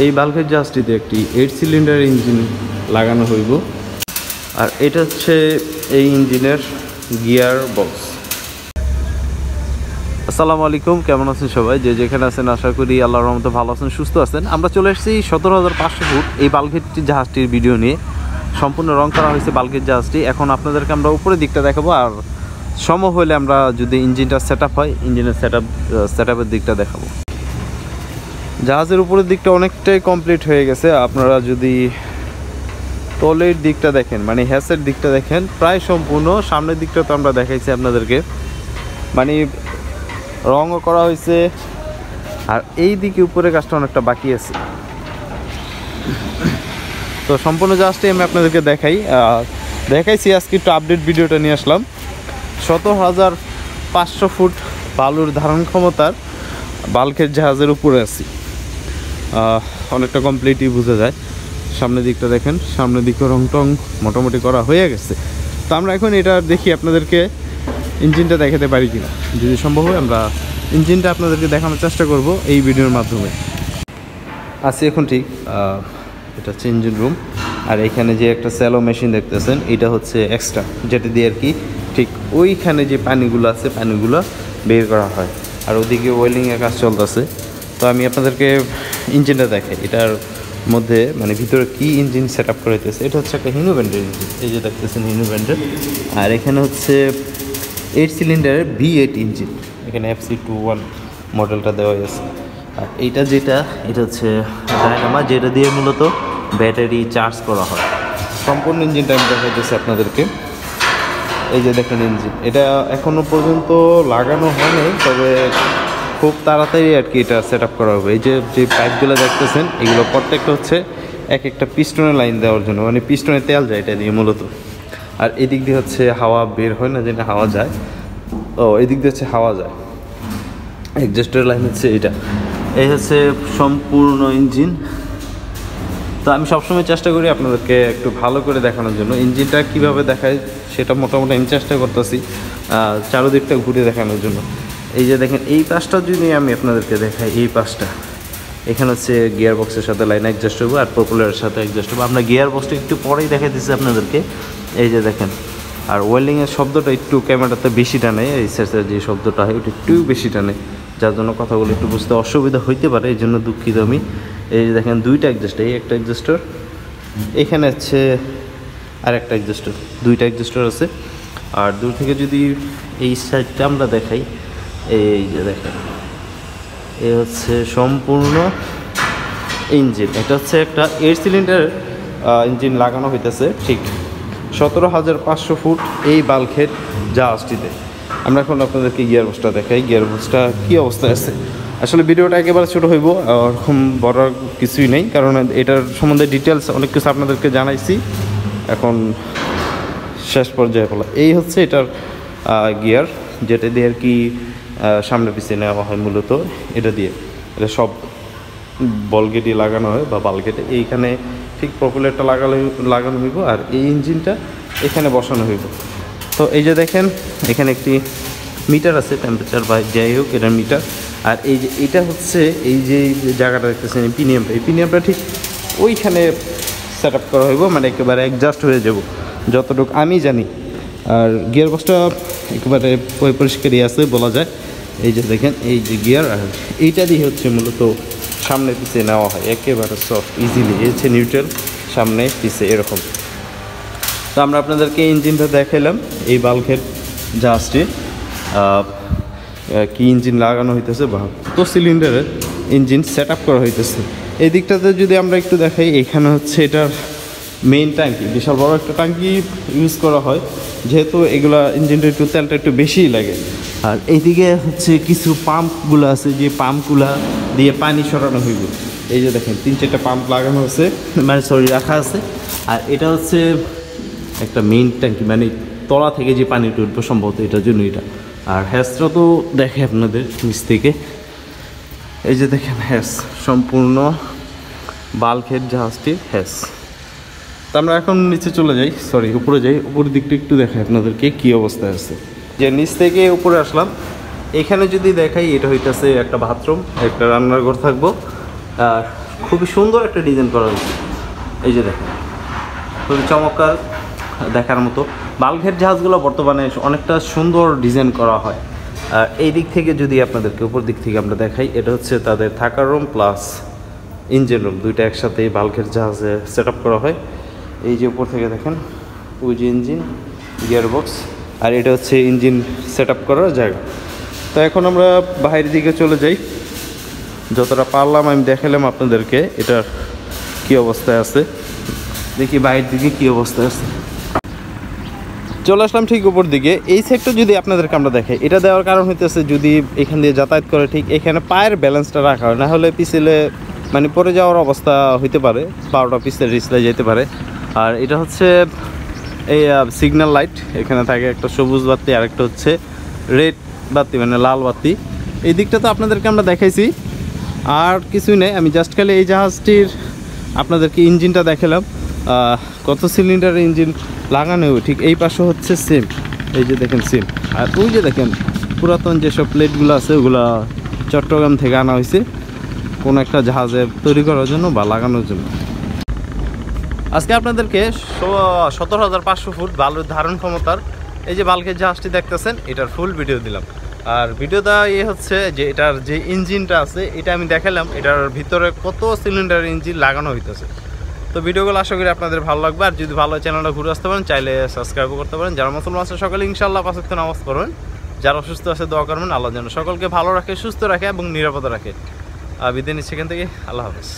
এই বাল্কের জাহাজটিতে একটি 8 cylinder engine লাগানো হইব। আর এটা হচ্ছে এই ইঞ্জিনের গিয়ার বক্স। আসসালামু আলাইকুম, কেমন আছেন সবাই? যে যেখানে আছেন আশা করি আল্লাহর রহমতে ভালো আছেন, সুস্থ আছেন। আমরা চলে এসেছি 17,500 ফুট এই বাল্কের জাহাজটির ভিডিও নিয়ে। সম্পূর্ণ রং করা হয়েছে বাল্কের জাহাজটি। এখন আপনাদেরকে আমরা উপরের দিকটা দেখাবো, আর সম্ভব হলে আমরা যদি ইঞ্জিনটা সেট আপ হয় ইঞ্জিনের সেট আপের দিকটা দেখাবো। জাহাজের উপরের দিকটা অনেকটাই কমপ্লিট হয়ে গেছে। আপনারা যদি তলের দিকটা দেখেন, মানে হ্যাসের দিকটা দেখেন, প্রায় সম্পূর্ণ। সামনের দিকটা তো আমরা দেখাইছি আপনাদেরকে, মানে রঙও করা হয়েছে। আর এই দিকে উপরে কাজটা অনেকটা বাকি আছে। তো সম্পূর্ণ জাহাজটাই আমি আপনাদেরকে দেখাইছি। আজকে একটু আপডেট ভিডিওটা নিয়ে আসলাম। 17,500 ফুট বালুর ধারণ ক্ষমতার বাল্কের জাহাজের উপরে আছি। অনেকটা কমপ্লিটই বোঝা যায়। সামনের দিকটা দেখেন, সামনের দিকে রং টং মোটামুটি করা হয়ে গেছে। তো আমরা এখন এটা দেখি আপনাদেরকে ইঞ্জিনটা দেখাতে পারি কিনা। যদি সম্ভব হয় আমরা ইঞ্জিনটা আপনাদেরকে দেখানোর চেষ্টা করব এই ভিডিওর মাধ্যমে। আছি এখন ঠিক, এটা হচ্ছে ইঞ্জিন রুম। আর এখানে যে একটা স্যালো মেশিন দেখতেছেন, এটা হচ্ছে এক্সট্রা, যেটা দিয়ে আর কি ঠিক ওইখানে যে পানিগুলো আছে পানিগুলো বের করা হয়। আর ওদিকে ওয়েল্ডিংয়ের কাজ চলতেছে। তো আমি আপনাদেরকে ইঞ্জিনটা দেখাই, এটার মধ্যে মানে ভিতরে কি ইঞ্জিন সেট আপ করা হইতেছে। এটা হচ্ছে একটা হিনু ব্যান্ডের ইঞ্জিন, এই যে দেখতেছেন হিনু ব্যান্ডের। আর এখানে হচ্ছে 8 সিলিন্ডারের V8 ইঞ্জিন, এখানে FC21 মডেলটা দেওয়া আছে। আর এইটা এটা হচ্ছে ডায়নামা, যেটা দিয়ে মূলত ব্যাটারি চার্জ করা হয়। সম্পূর্ণ ইঞ্জিনটা আমি দেখাইতেছি আপনাদেরকে। এই যে দেখেন ইঞ্জিন, এটা এখনও পর্যন্ত লাগানো হয়নি, তবে খুব তাড়াতাড়ি আর কি এটা সেট আপ করা হবে। এই যে পাইপগুলো দেখতেছেন, এগুলো প্রত্যেকটা হচ্ছে এক একটা পিস্টনের লাইন দেওয়ার জন্য, মানে পিস্টনে তেল যায় এটা দিয়ে মূলত। আর এদিক দিয়ে হচ্ছে হাওয়া বের হয় না, যেটা হাওয়া যায়, এদিক দিয়ে হচ্ছে হাওয়া যায়। এক্সস্টের লাইন হচ্ছে এটা। এই হচ্ছে সম্পূর্ণ ইঞ্জিন। তো আমি সবসময় চেষ্টা করি আপনাদেরকে একটু ভালো করে দেখানোর জন্য। ইঞ্জিনটা কীভাবে দেখায় সেটা মোটামুটি আমি চেষ্টা করতেছি চারোদিকটা ঘুরে দেখানোর জন্য। এই যে দেখেন, এই পাশটা যদি আমি আপনাদেরকে দেখাই, এই পাশটা এখানে হচ্ছে গিয়ার বক্সের সাথে লাইন অ্যাডজাস্ট হবে আর প্রপেলারের সাথে অ্যাডজাস্ট হবে। আমরা গিয়ার বক্সটা একটু পরেই দেখাই দিচ্ছি আপনাদেরকে। এই যে দেখেন, আর ওয়েল্ডিংয়ের শব্দটা একটু ক্যামেরাতে বেশি টানে, এই সাইডের যে শব্দটা হয় ওটা একটু বেশি টানে, যার জন্য কথাগুলো একটু বুঝতে অসুবিধা হইতে পারে, এই জন্য দুঃখিত আমি। এই যে দেখেন দুইটা অ্যাডজাস্টার, এই একটা অ্যাডজাস্টার, এখানে হচ্ছে আর একটা অ্যাডজাস্টার, দুইটা অ্যাডজাস্টার আছে। আর দূর থেকে যদি এই সাইডটা আমরা দেখাই, এই যে দেখেন, এই হচ্ছে সম্পূর্ণ ইঞ্জিন। এটা হচ্ছে একটা 8 সিলিন্ডার ইঞ্জিন লাগানো হইতেছে ঠিক 17,500 ফুট এই বাল্কের জাহাজটিতে। আমরা এখন আপনাদেরকে গিয়ার বক্সটা দেখাই, গিয়ার বক্সটা কী অবস্থায় আছে। আসলে ভিডিওটা একেবারে ছোটো হইব, ওরকম বড় কিছুই নেই, কারণ এটার সম্বন্ধে ডিটেলস অনেক কিছু আপনাদেরকে জানাইছি। এখন শেষ পর্যায়ে বলা, এই হচ্ছে এটার গিয়ার, যেটা দিয়ে আর কি সামনে পিছিয়ে নেওয়া হয় মূলত। এটা দিয়ে এটা সব বল গেটে লাগানো হয় বা বাল গেটে। এইখানে ঠিক প্রপেলারটা লাগানো হইব, আর এই ইঞ্জিনটা এখানে বসানো হইব। তো এই যে দেখেন, এখানে একটি মিটার আছে, টেম্পারেচার বা যাই হোক এটার মিটার। আর এই যে এটা হচ্ছে এই যে জায়গাটা দেখতেছেন পিনিয়ামটা, এই পিনিয়ামটা ঠিক ওইখানে সেট আপ করা হইব, মানে একেবারে অ্যাডজাস্ট হয়ে যাব যতটুকু আমি জানি। আর গিয়ার বক্সটা একেবারে পরিষ্কারই আছে বলা যায়। এই যে দেখেন, এই যে গিয়ার, আর এইটা দিয়ে হচ্ছে মূলত সামনে পিছিয়ে নেওয়া হয় একেবারে সফট ইজিলি। এই হচ্ছে নিউট্রাল, সামনে পিছিয়ে এরকম। তো আমরা আপনাদেরকে ইঞ্জিনটা দেখাইলাম, এই বাল্কের জাহাজটি কি ইঞ্জিন লাগানো হইতেছে বা কত সিলিন্ডারের ইঞ্জিন সেট আপ করা হইতেছে। এই দিকটাতে যদি আমরা একটু দেখাই, এখানে হচ্ছে এটার মেইন ট্যাঙ্কি, বিশাল বড় একটা ট্যাঙ্কি ইউজ করা হয়, যেহেতু এগুলা ইঞ্জিনটা একটু তেলটা একটু বেশিই লাগে। আর এইদিকে হচ্ছে কিছু পাম্পগুলো আছে, যে পাম্পগুলা দিয়ে পানি সরানো হইব। এই যে দেখেন 3-4টা পাম্প লাগানো আছে, মানে রাখা আছে। আর এটা হচ্ছে একটা মেইন ট্যাঙ্কি, মানে তলা থেকে যে পানিটা উঠবে সম্ভবত এটার জন্য এটা। আর হ্যাসটা তো দেখে আপনাদের নিচ থেকে, এই যে দেখেন হ্যাস, সম্পূর্ণ বাল্কের জাহাজটির হ্যাস। তো আমরা এখন নিচে চলে যাই, উপরে যাই, উপরের দিকটা একটু দেখাই আপনাদেরকে কী অবস্থায় আছে। যে নিচ থেকে উপরে আসলাম, এখানে যদি দেখাই, এটা হইতেছে একটা বাথরুম, একটা রান্নার ঘর থাকবো। আর খুবই সুন্দর একটা ডিজাইন করা হয়েছে। এই যে দেখেন, খুবই চমৎকার দেখার মতো। বাল্কের জাহাজগুলো বর্তমানে অনেকটা সুন্দর ডিজাইন করা হয়। এই দিক থেকে যদি আপনাদেরকে উপর দিক থেকে আমরা দেখাই, এটা হচ্ছে তাদের থাকার রুম প্লাস ইঞ্জিন রুম, দুইটা একসাথে বাল্কের জাহাজে সেট আপ করা হয়। এই যে উপর থেকে দেখেন ওই যে ইঞ্জিন, গিয়ারবক্স, আর এটা হচ্ছে ইঞ্জিন সেট আপ করার জায়গা। তো এখন আমরা বাইরের দিকে চলে যাই। যতটা পারলাম আমি দেখালাম আপনাদেরকে এটার কী অবস্থায় আছে। দেখি বাইরের দিকে কী অবস্থায় আছে। চলে আসলাম ঠিক উপর দিকে। এই সেটটা যদি আপনাদেরকে আমরা দেখাই, এটা দেওয়ার কারণ হইতেছে যদি এখান দিয়ে যাতায়াত করে ঠিক এখানে পায়ের ব্যালেন্সটা রাখা হয়, না হলে পিছলে মানে পড়ে যাওয়ার অবস্থা হইতে পারে, পাওয়াটা পিছলে রিসলে যেতে পারে। আর এটা হচ্ছে এই সিগন্যাল লাইট, এখানে থাকে একটা সবুজ বাতি আর একটা হচ্ছে রেড বাতি মানে লাল বাতি। এই দিকটা তো আপনাদেরকে আমরা দেখাইছি, আর কিছুই নেই। আমি জাস্ট খালি এই জাহাজটির আপনাদেরকে ইঞ্জিনটা দেখালাম, কত সিলিন্ডার ইঞ্জিন লাগানো ঠিক এই পাশে হচ্ছে সেম। এই যে দেখেন সেম। আর ওই যে দেখেন পুরাতন যেসব প্লেটগুলো আছে ওগুলো চট্টগ্রাম থেকে আনা হয়েছে কোনো একটা জাহাজে তৈরি করার জন্য বা লাগানোর জন্য। আজকে আপনাদেরকে 17,500 ফুট বালুর ধারণ ক্ষমতার এই যে বাল্কের জাহাজটি দেখতেছেন এটার ফুল ভিডিও দিলাম। আর ভিডিওটা হচ্ছে যে এটার যে ইঞ্জিনটা আছে এটা আমি দেখালাম, এটার ভিতরে কত সিলিন্ডার ইঞ্জিন লাগানো হইতেছে। তো ভিডিওগুলো আশা করি আপনাদের ভালো লাগবে। আর যদি ভালো চ্যানেলটা ঘুরে আসতে পারেন চাইলে সাবস্ক্রাইবও করতে পারেন। যারা মুসলমান আছে সকালে ইনশাআল্লাহ 5 ওয়াক্ত নামাজ পড়বেন, যারা অসুস্থ আছে দোয়া করবেন। আল্লাহ যেন সকলকে ভালো রাখে, সুস্থ রাখে এবং নিরাপদে রাখে। বিদায় নিচ্ছি এখান থেকে। আল্লাহ হাফেজ।